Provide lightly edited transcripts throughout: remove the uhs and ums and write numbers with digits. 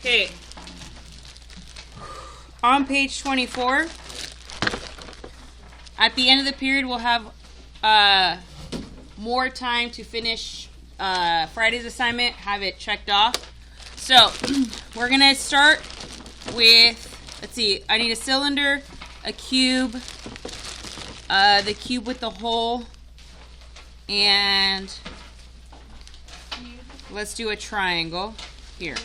Okay. On page 24, at the end of the period, we'll have more time to finish Friday's assignment, have it checked off. So, we're going to start with, let's see, I need a cylinder, a cube, the cube with the hole, and let's do a triangle here.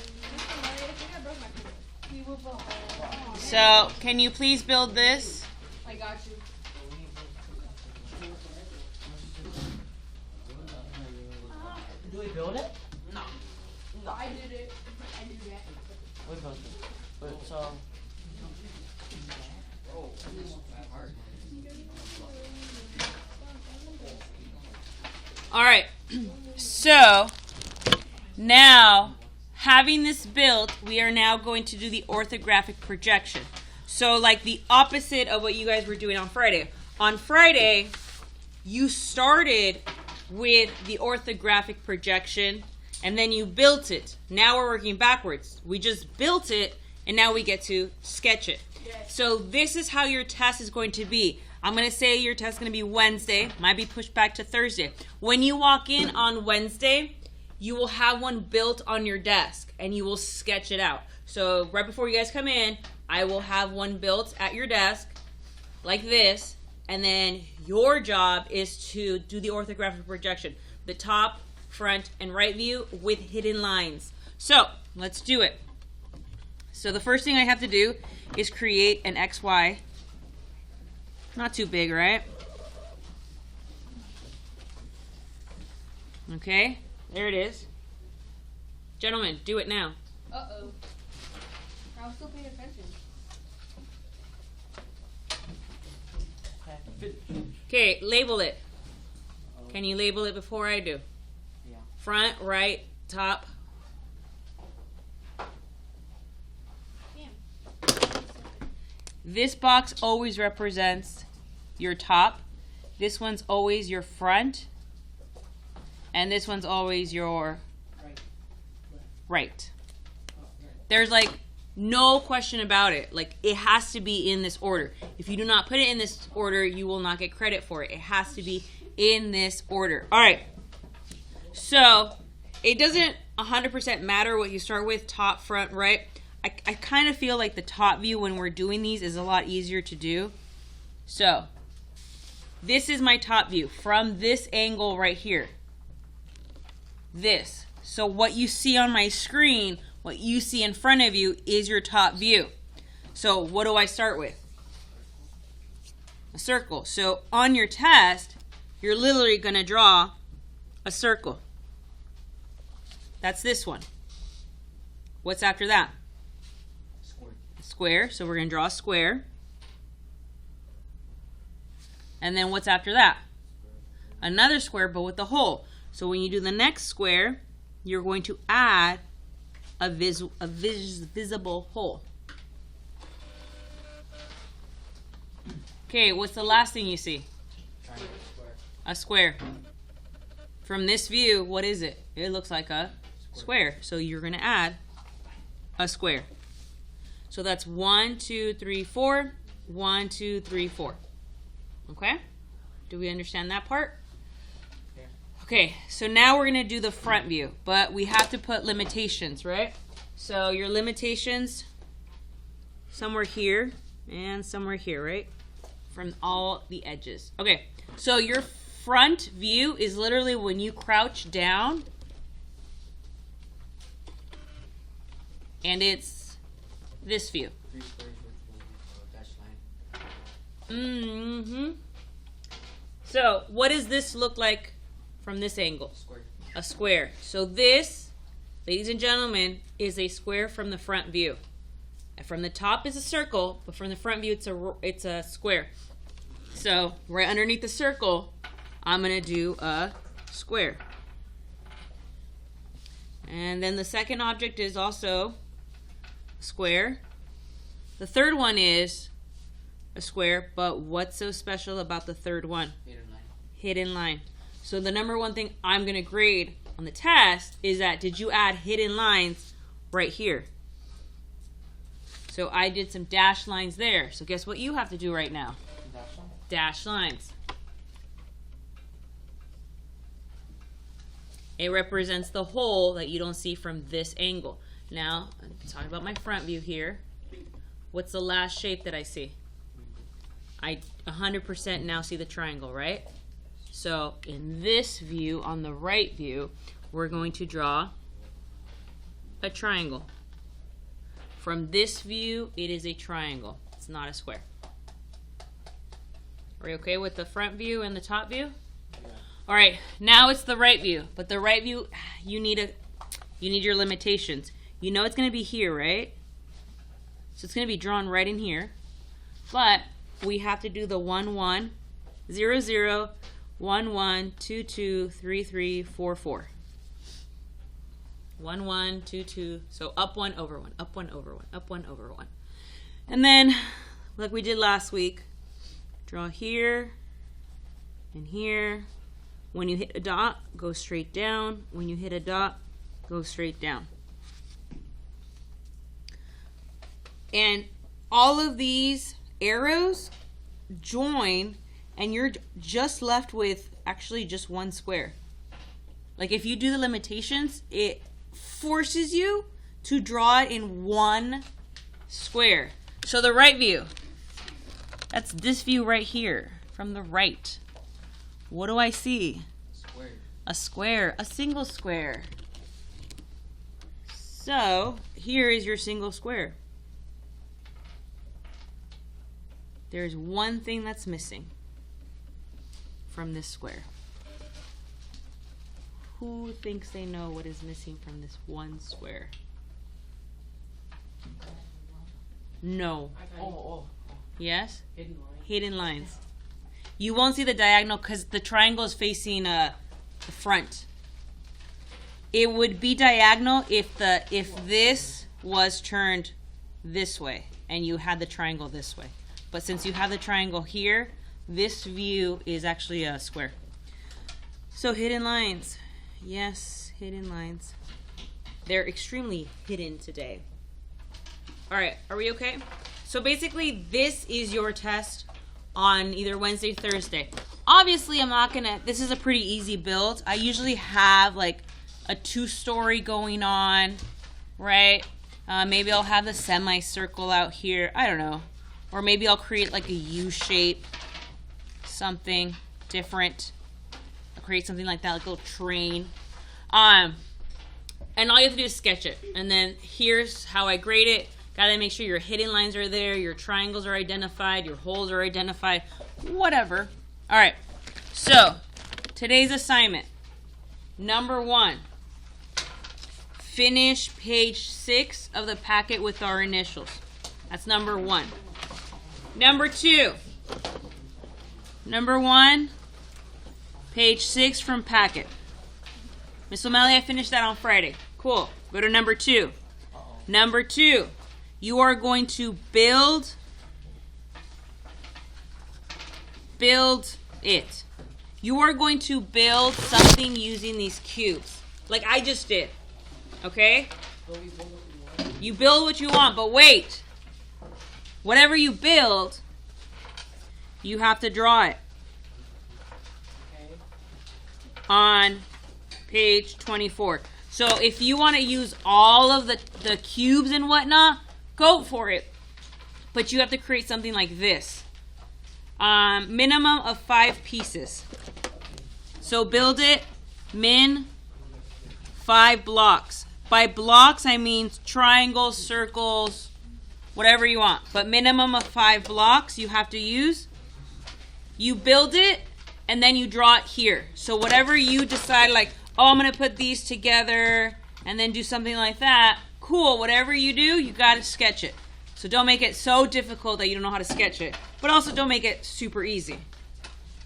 So, can you please build this? I got you. Do we build it? No. I did it. I did that. We built it. But so. All right. So, now, having this built, we are now going to do the orthographic projection. So, like the opposite of what you guys were doing on Friday. On Friday, you started with the orthographic projection, and then you built it. Now we're working backwards. We just built it, and now we get to sketch it. Yes. So this is how your test is going to be. I'm going to say your test is going to be Wednesday. Might be pushed back to Thursday. When you walk in on Wednesday, you will have one built on your desk, and you will sketch it out. So right before you guys come in, I will have one built at your desk, like this, and then your job is to do the orthographic projection. The top, front, and right view with hidden lines. So, let's do it. So the first thing I have to do is create an XY. Not too big, right? Okay, there it is. Gentlemen, do it now. Uh-oh. I was still paying attention. Okay, label it. Can you label it before I do? Yeah. Front, right, top. This box always represents your top. This one's always your front. And this one's always your right. There's like no question about it. Like, it has to be in this order. If you do not put it in this order, you will not get credit for it. It has to be in this order. All right. So, it doesn't 100% matter what you start with, top, front, right. I kind of feel like the top view when we're doing these is a lot easier to do. So, this is my top view from this angle right here. This. So, what you see on my screen, what you see in front of you is your top view. So what do I start with? A circle. So on your test, you're literally going to draw a circle. That's this one. What's after that? Square. Square. So we're going to draw a square. And then what's after that? Another square, but with a hole. So when you do the next square, you're going to add a visible hole. Okay, what's the last thing you see? Triangle. Square. A square. From this view, what is it? It looks like a square. So you're going to add a square. So that's 1, 2, 3, 4. 1, 2, 3, 4. Okay? Do we understand that part? Okay, so now we're going to do the front view, but we have to put limitations, right? So your limitations, somewhere here and somewhere here, right? From all the edges. Okay, so your front view is literally when you crouch down, and it's this view. 3 squares with one dashed line. Mm-hmm. So what does this look like from this angle? Square. A square. So this, ladies and gentlemen, is a square from the front view. And from the top is a circle, but from the front view it's a square. So right underneath the circle, I'm going to do a square. And then the second object is also a square. The third one is a square, but what's so special about the third one? Hidden line. Hidden line. So the number one thing I'm going to grade on the test is that did you add hidden lines right here? So I did some dashed lines there. So guess what you have to do right now? Dash line. Dashed lines. It represents the hole that you don't see from this angle. Now, I'm talking about my front view here. What's the last shape that I see? I 100% now see the triangle, right? So in this view, on the right view, we're going to draw a triangle. From this view, it is a triangle. It's not a square. Are you okay with the front view and the top view? Yeah. All right, now it's the right view. But the right view, you need your limitations. You know it's going to be here, right? So it's going to be drawn right in here. But we have to do the 1 1 0 0 1 1 2 2 3 3 4 4. 1 1 2 2. So up 1 over 1, up 1 over 1, up 1 over 1. And then, like we did last week, draw here and here. When you hit a dot, go straight down. When you hit a dot, go straight down. And all of these arrows join, and you're just left with actually just one square. Like if you do the limitations, it forces you to draw it in one square. So the right view, that's this view right here from the right. What do I see? Square. A square, a single square. So here is your single square. There's one thing that's missing from this square. Who thinks they know what is missing from this one square? No. Oh. Yes? Hidden line. Hidden lines. You won't see the diagonal because the triangle is facing the front. It would be diagonal if this was turned this way and you had the triangle this way. But since you have the triangle here, this view is actually a square. So hidden lines. Yes, hidden lines. They're extremely hidden today. All right, are we okay? So basically, this is your test on either Wednesday, Thursday. Obviously, I'm not gonna, this is a pretty easy build. I usually have like a 2-story going on, right? Maybe I'll have the semicircle out here. I don't know. Or maybe I'll create like a U shape, something different. I'll create something like that, like a little train. And all you have to do is sketch it. And then here's how I grade it. Gotta make sure your hidden lines are there, your triangles are identified, your holes are identified, whatever. All right, so today's assignment. Number 1, finish page 6 of the packet with our initials. That's number 1. Number 2. Number 1, page 6 from packet. Miss O'Malley, I finished that on Friday. Cool. Go to number 2. Number 2, you are going to build it. You are going to build something using these cubes, like I just did. Okay? You build what you want, but wait. Whatever you build, you have to draw it on page 24. So if you want to use all of the cubes and whatnot, go for it. But you have to create something like this. Minimum of 5 pieces. So build it, min 5 blocks. By blocks, I mean triangles, circles, whatever you want. But minimum of 5 blocks you have to use. You build it, and then you draw it here. So whatever you decide, like, oh, I'm going to put these together and then do something like that, cool. Whatever you do, you got to sketch it. So don't make it so difficult that you don't know how to sketch it. But also don't make it super easy.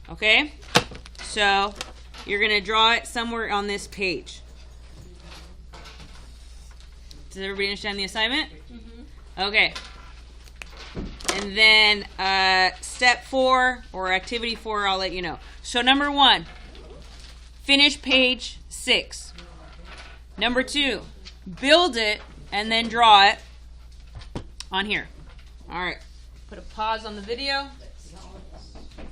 Okay? So you're going to draw it somewhere on this page. Does everybody understand the assignment? Mm-hmm. Okay. And then step 4 or activity 4, I'll let you know. So number 1, finish page 6. Number 2, build it and then draw it On here. All right. Put a pause on the video.